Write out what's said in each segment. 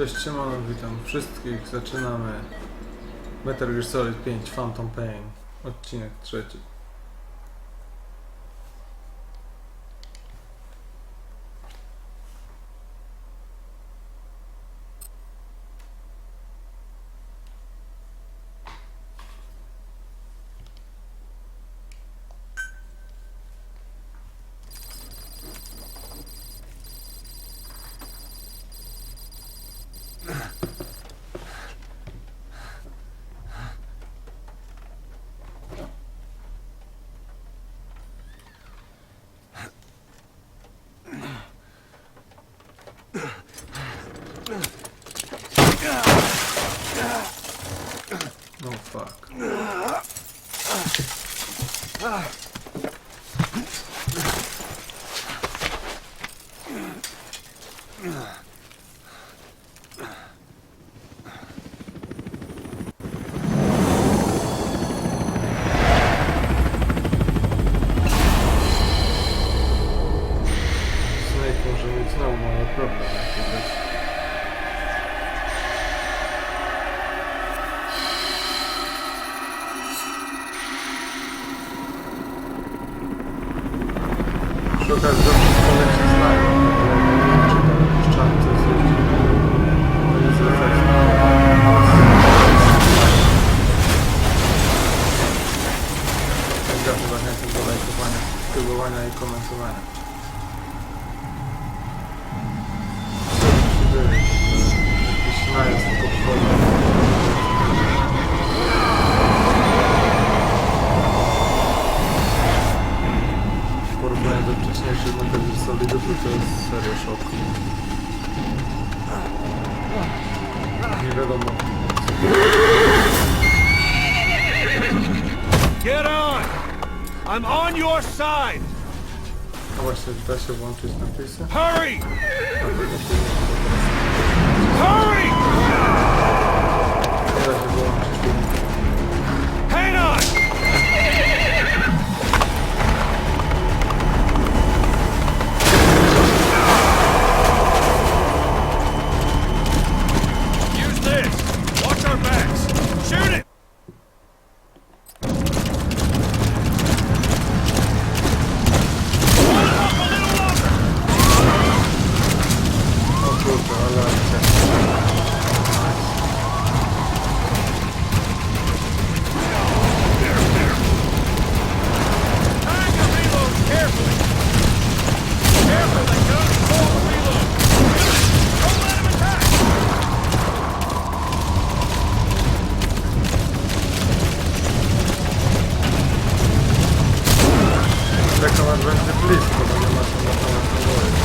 Cześć, siemano, witam wszystkich. Zaczynamy Metal Gear Solid 5 Phantom Pain, odcinek 3. No fuck. Snake może mieć znowu mały problem jakiś. Przy okazji do wszystko leci znają, czy to puszczamy coś zrobić. No nie zwracać tak zawsze zachęcam do lajkowania, subskrybowania i komentowania. Co by się dzieje? Jakiś najazd podchodzi. Porównanie do wcześniejszych Metal Gear Solidów, to jest serio szok. Nie wiadomo. Get on! I'm on your side! A właśnie, da się włączyć napisy? Hurry! Hurry! Nie da się włączyć. Hang on! Use this! Watch our backs! Shoot it! O kurde, ale akcja. Time to reload carefully! Carefully, don't pull the reload! Don't let him attack! Czekam aż będzie blisko, bo nie ma co na to nastawić.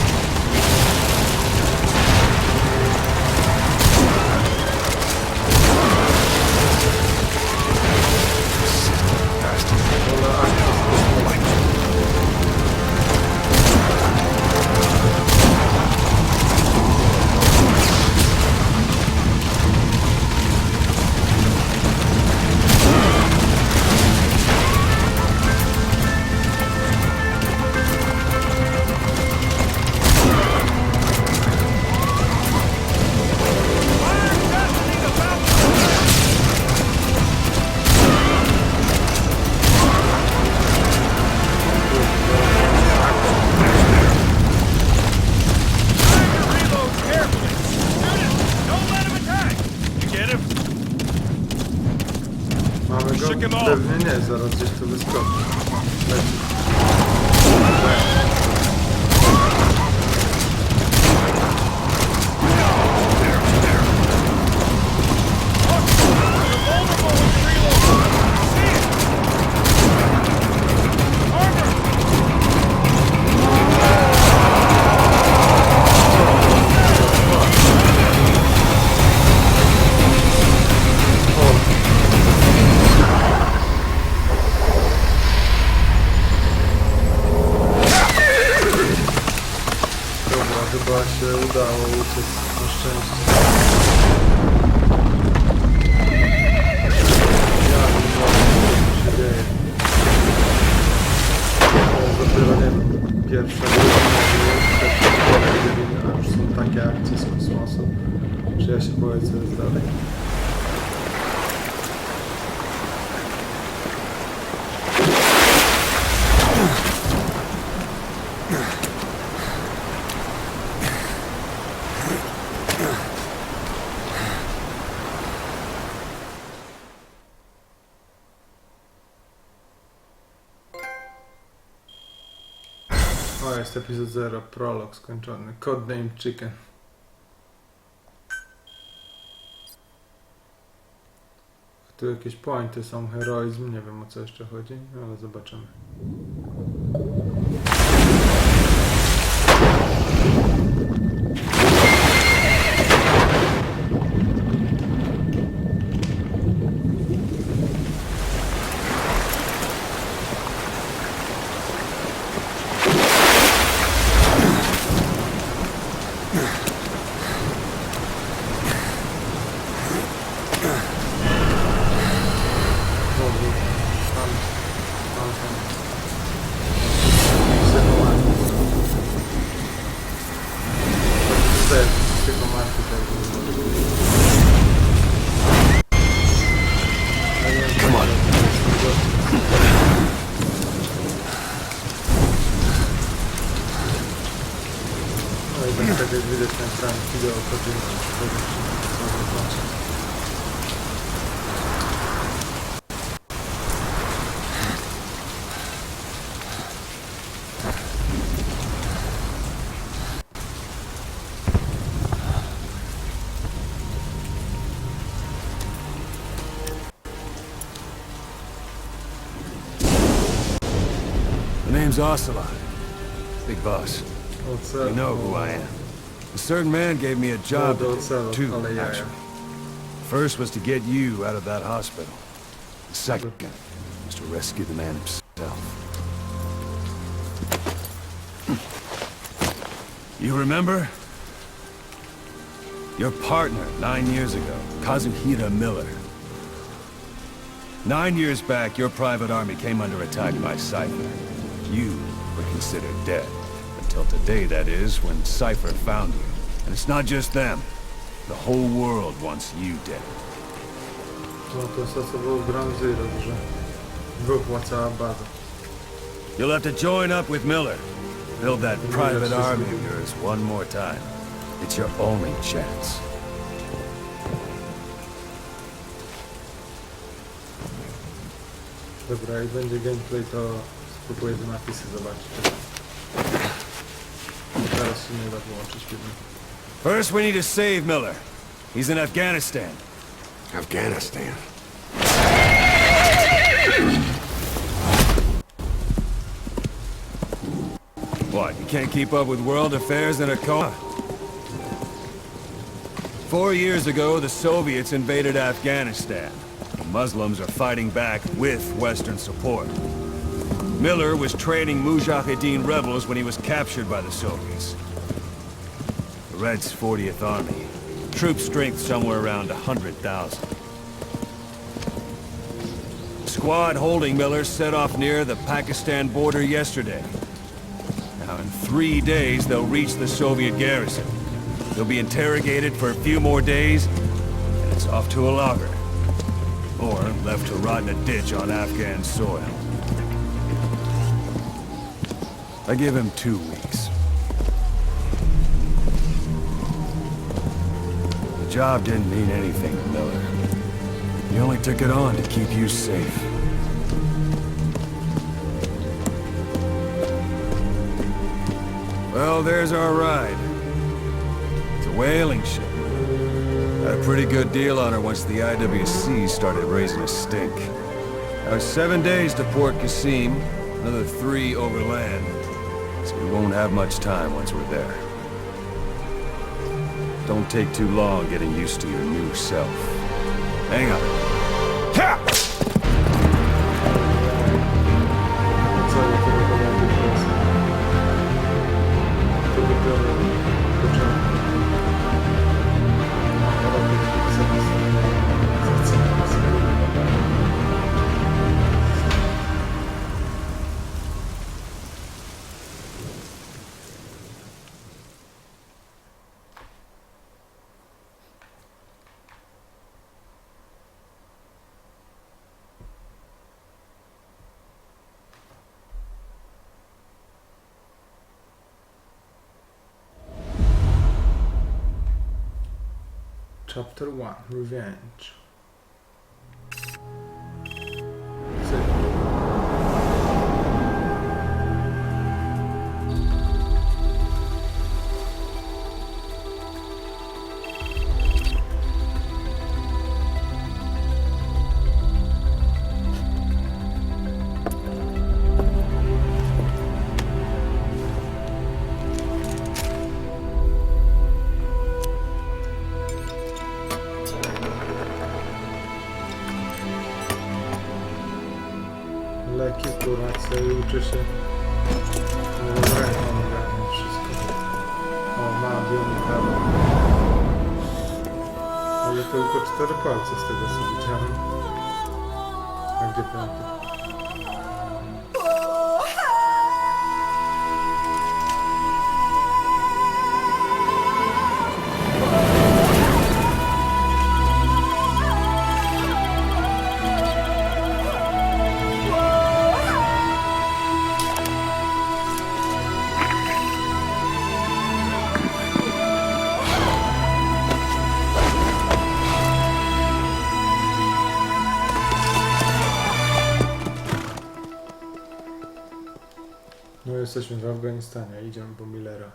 Mamy go? Pewnie nie, zaraz gdzieś tu wyskoczy. Leci. Chyba się udało uciec na szczęście. Ja nie wiem, co się dzieje. Dopiero nie wiem, pierwsza a już są takie akcje z kosmosu, Czy ja się boję, co jest dalej? O, jest epizod 0, prolog skończony. Codename Chicken. Tu jakieś pointy są, heroizm, nie wiem o co jeszcze chodzi, ale zobaczymy. Tak jak widać na ekranie Hideo Kojimy. The name's Ocelot. Big boss. You know who I am. A certain man gave me a job to do, two, actually. First was to get you out of that hospital. The second was to rescue the man himself. You remember? Your partner 9 years ago, Kazuhira Miller. 9 years back, your private army came under attack by Cypher. You were considered dead. Until today, that is, when Cypher found you. And it's not just them. The whole world wants you dead. No to stosował Ground Zero, że wybuchła cała baza. You'll have to join up with Miller. Build that private army of yours one more time. It's your only chance. Dobra, jak będzie gameplay, to spróbuję te napisy zobaczyć. Teraz się nie da włączyć filmu. First, we need to save Miller. He's in Afghanistan. Afghanistan. What, you can't keep up with world affairs in a coma? 4 years ago, the Soviets invaded Afghanistan. The Muslims are fighting back with Western support. Miller was training Mujahideen rebels when he was captured by the Soviets. The Reds' 40th Army. Troop strength somewhere around 100,000. The squad holding Miller set off near the Pakistan border yesterday. Now in 3 days, they'll reach the Soviet garrison. They'll be interrogated for a few more days, and it's off to a lager. Or left to rot in a ditch on Afghan soil. I give him 2 weeks. The job didn't mean anything to Miller. He only took it on to keep you safe. Well, there's our ride. It's a whaling ship. Had a pretty good deal on her once the IWC started raising a stink. Now 7 days to Port Qasim, another 3 overland. So we won't have much time once we're there. Don't take too long getting used to your new self. Hang on. Ha! Co ja to wygląda teraz? To dopiero początek. Chapter 1. Revenge. Leki, kuracja i uczy się ręką ogarniać wszystko. O, ma biomechanik. Ale tylko 4 palce z tego co widziałem. A gdzie 5? No jesteśmy w Afganistanie, idziemy po Millera.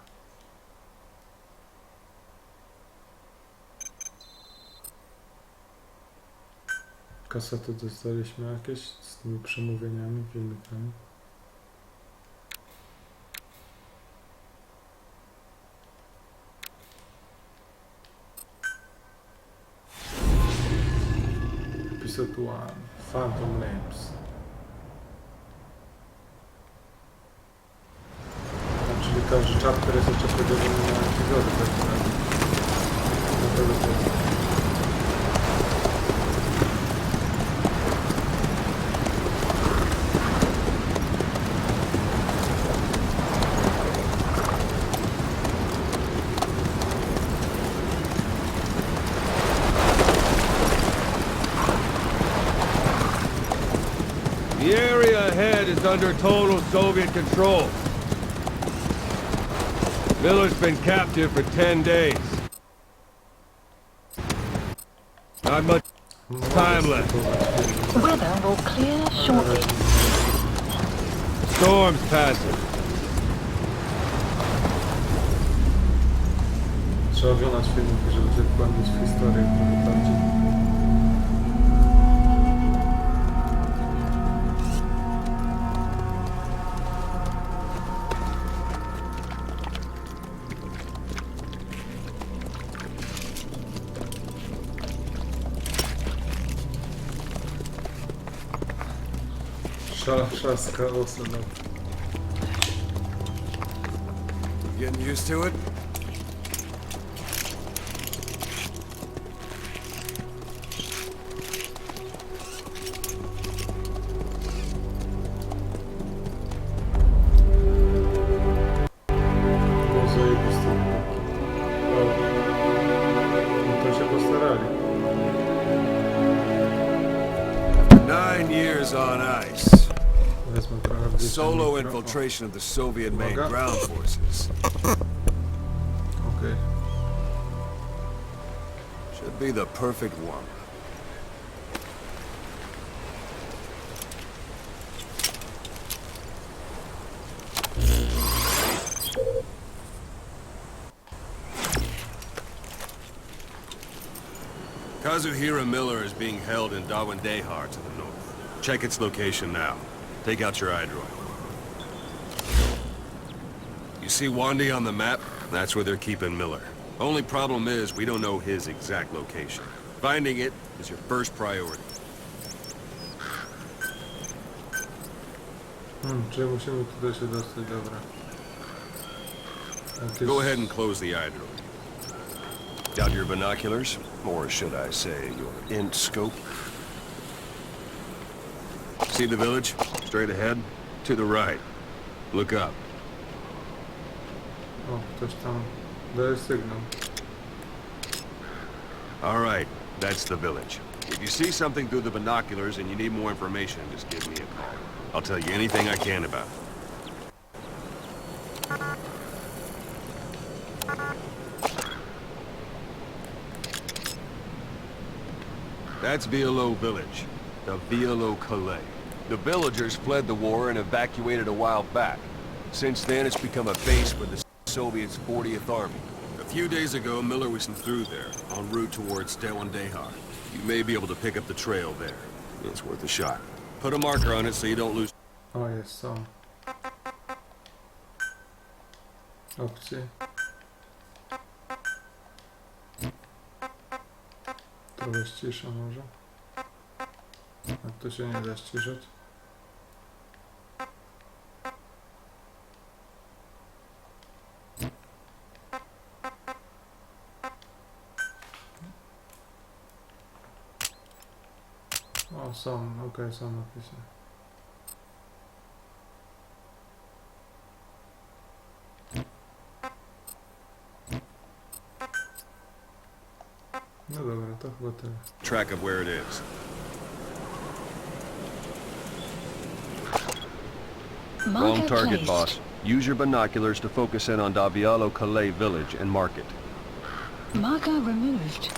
Kasety dostaliśmy jakieś z tymi przemówieniami, filmikami. Episode 1. Phantom Names. Czyli każdy chapter jest jeszcze podzielony na epizody, tak naprawdę. Dlatego to... The area ahead is under total Soviet control. Miller's been captive for 10 days. Not much time left. Weather will clear shortly. Storm's passing. Trzeba oglądać filmiki, żeby się wgłębić w historię trochę bardziej. Trzaska osób. Getting used to it? Było zajebiste. No to się postarali. 9 years on ice. Wezmę trochę bliżej Solo mikrofon. infiltration of the Soviet main Uwaga. ground forces. Okej. Should be the perfect one. Kazuhira Miller is being held in Dawandehar to the north. Check its location now. Take out your iDroid. You see Wandy on the map? That's where they're keeping Miller. Only problem is we don't know his exact location. Finding it is your first priority. Czyli musimy tutaj się dostać, dobra. Jakieś... Go ahead and close the iDroid. Got your binoculars? Or should I say, your int scope? See the village? Straight ahead? To the right. Look up. O, ktoś tam daje sygnał. Alright, that's the village. If you see something through the binoculars and you need more information, just give me a call. I'll tell you anything I can about it. That's Wielu village, the Wielu Calais. The villagers fled the war and evacuated a while back. Since then, it's become a base for the Soviets' 40th Army. A few days ago, Miller was through there, en route towards LEGENDA. You may be able to pick up the trail there. It's worth a shot. Put a marker on it so you don't lose. O, jest, są. Opcje. Trochę ścisza może. A tu się nie da ściszać. O, są, okej, są napisy. No dobra, to chyba tyle. Track of where it is. Wrong target, boss. Use your binoculars to focus in on Wielu Calais village and mark it. Marker removed.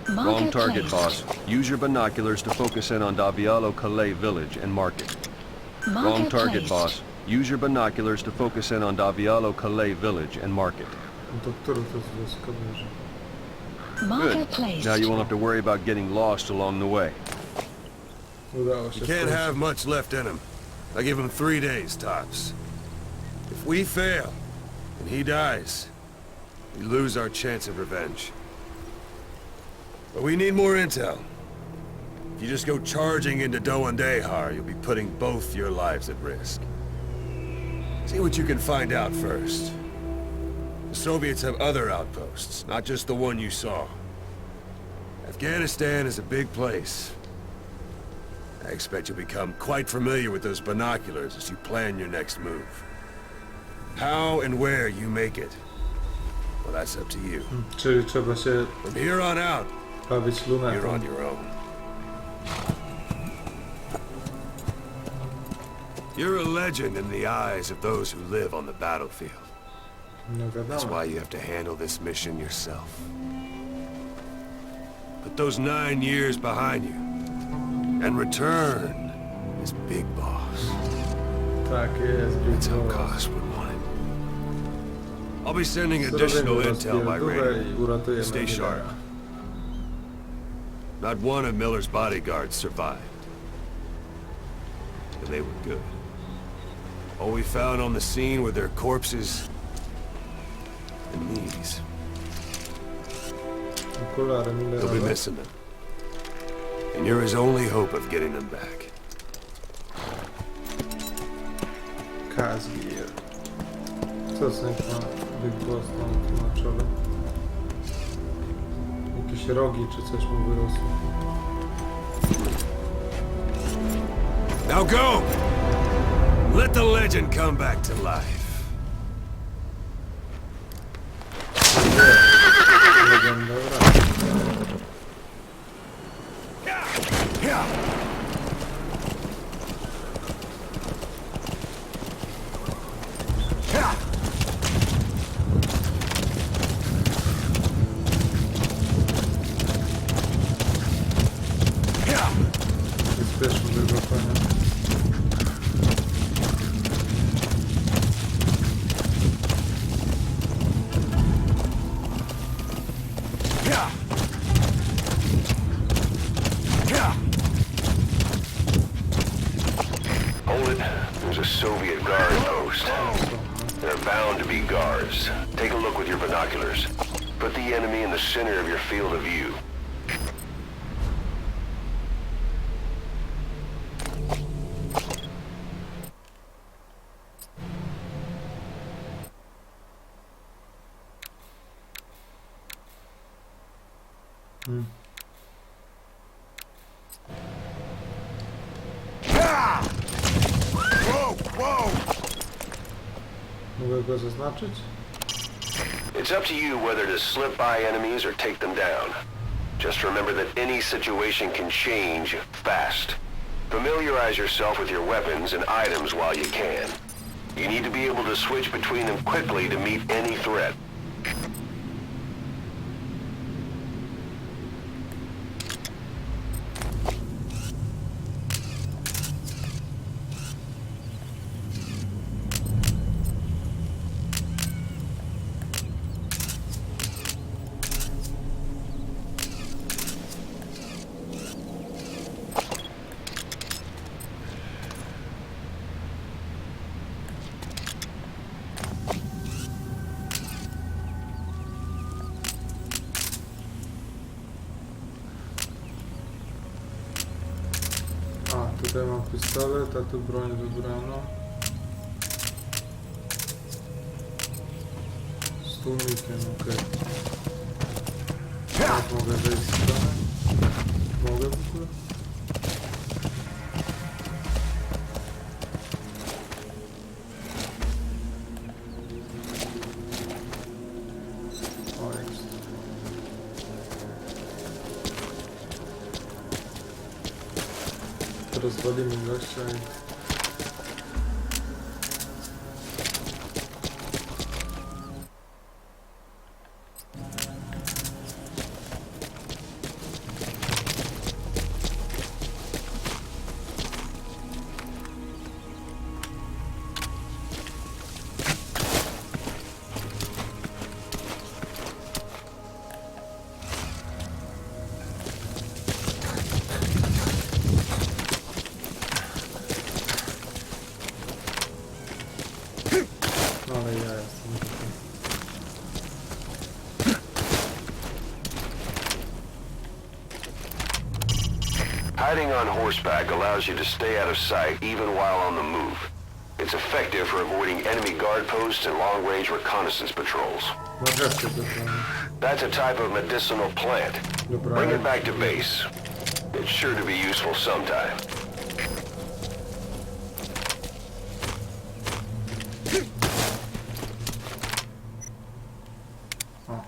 Marker Wrong target, placed. boss. Use your binoculars to focus in on Wielu Calais village and mark it. Marker Wrong target, placed. boss. Use your binoculars to focus in on Wielu Calais village and mark it. No to który to jest wioskowy? Marker Good. placed. Now you won't have to worry about getting lost along the way. Udało się. You can't skończyć. have much left in him. I give him 3 days tops. If we fail, and he dies, we lose our chance of revenge. But we need more intel. If you just go charging into LEGENDA, you'll be putting both your lives at risk. See what you can find out first. The Soviets have other outposts, not just the one you saw. Afghanistan is a big place. I expect you'll become quite familiar with those binoculars as you plan your next move. How and where you make it, well, that's up to you. Czyli trzeba się From here on out, bawić you're on lunetą. your own. You're a legend in the eyes of those who live on the battlefield. No That's wiadomo. why you have to handle this mission yourself. Put those 9 years behind you, and return as Big Boss. Tak jest, That's how Big Boss. Koss would want it. I'll be sending Zrobimy additional intel by rozpierdówę radio. i uratujemy Stay sharp. Millera. Not one of Miller's bodyguards survived. And they were good. All we found on the scene were their corpses and these. Okulary Millera. You'll be missing them. And you're his only hope of getting them back. Kazgir. Co znajdzie ma Big Boss tam na czole? Jakieś rogi czy coś mu wyrosło. Now go! Let the legend come back to life. Legenda wraca. Bezpieczne wygłaszanie. Hold it. There's a Soviet guard post. There are bound to be guards. Take a look with your binoculars. Put the enemy in the center of your field of view. Mogę go zaznaczyć? It's up to you whether to slip by enemies or take them down. Just remember that any situation can change fast. Familiarize yourself with your weapons and items while you can. You need to be able to switch between them quickly to meet any threat. tutaj mam pistolet, a tu broń wybrano. Z tłumikiem, okej. Tak, mogę wejść z strony? Mogę w ogóle? O, jest. Rozwalimy gościa i... No ale ja jestem tutaj. Hiding on horseback allows you to stay out of sight even while on the move. It's effective for avoiding enemy guard posts and long-range reconnaissance patrols. Marchewkę zabrałem. That's a type of medicinal plant. Dobra. Bring it back to base. It's sure to be useful sometime. O.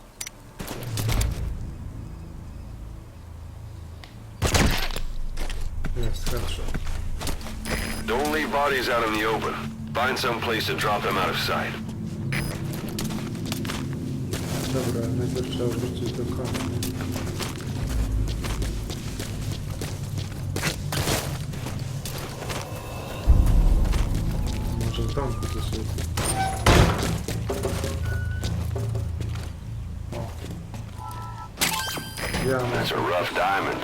Jest headshot. Don't leave bodies out in the open. Find some place to drop them out of sight. Dobra, najpierw trzeba wrócić do konia. Może w domku coś jest. O. Ja mam. That's a rough diamond.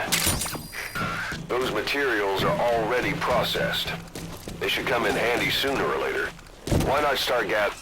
Those materials are already processed. They should come in handy sooner or later. Why not start gathering?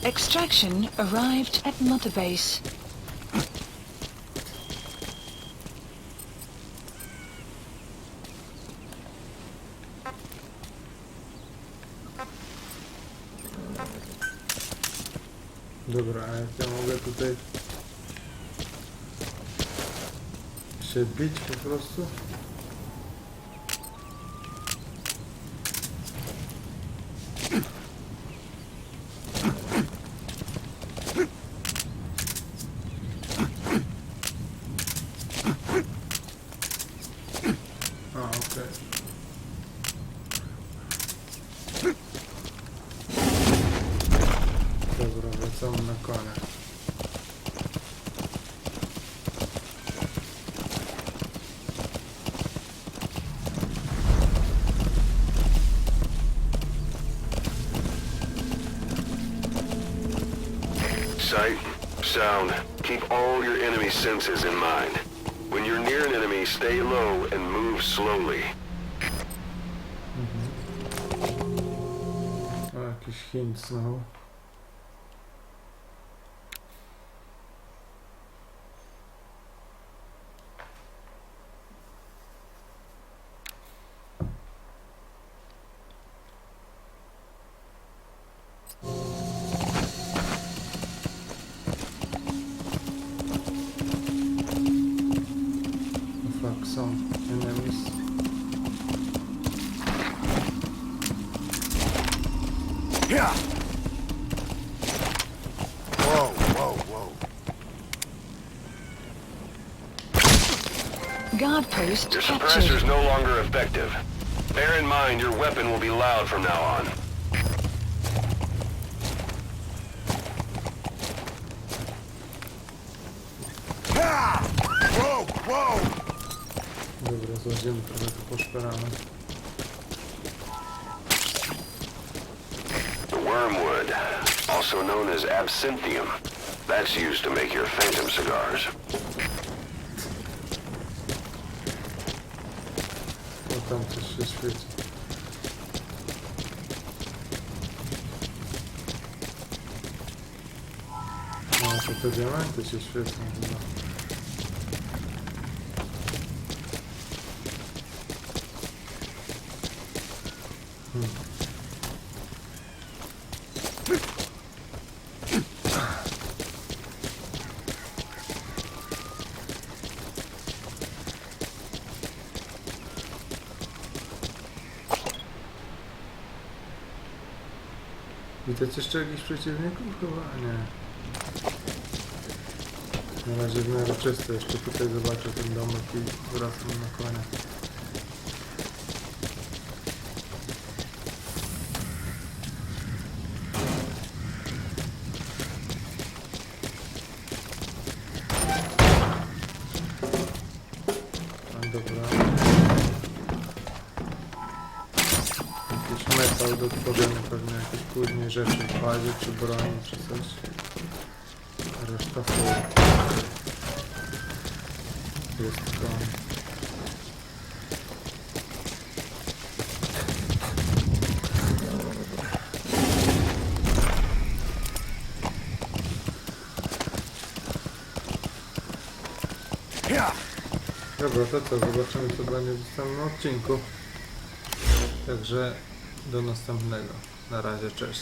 Extraction arrived at Mother Base. Dobra, a jak ja mogę tutaj się bić po prostu? A, okej. Dobra, wracamy na konia. Sight, sound, keep all your enemy senses in mind. When you're near an enemy, stay low and move slowly. O, jakiś hint znowu. Fuck, some enemies. Yeah. Whoa, whoa, whoa. Guard post Your captured. suppressor's no longer effective. Bear in mind your weapon will be loud from now on. Ha! Whoa, whoa! Dobra, złaziemy trochę tu poszperamy. The wormwood, also known as absinthium. That's used to make your phantom cigars. O, tam coś się świeci. No, to te diamenty się świecą chyba. Widać jeszcze jakichś przeciwników? Chyba nie. Na razie w miarę czysto. Jeszcze tutaj zobaczę ten domek i wracam na koniec. A, dobra. Jakiś metal do tworzenia pewnie jakieś później rzeczy w bazie, czy broni, czy coś. A reszta full. Jest to. Dobra, to co? Zobaczymy, co będzie w następnym odcinku. Także do następnego. Na razie, cześć.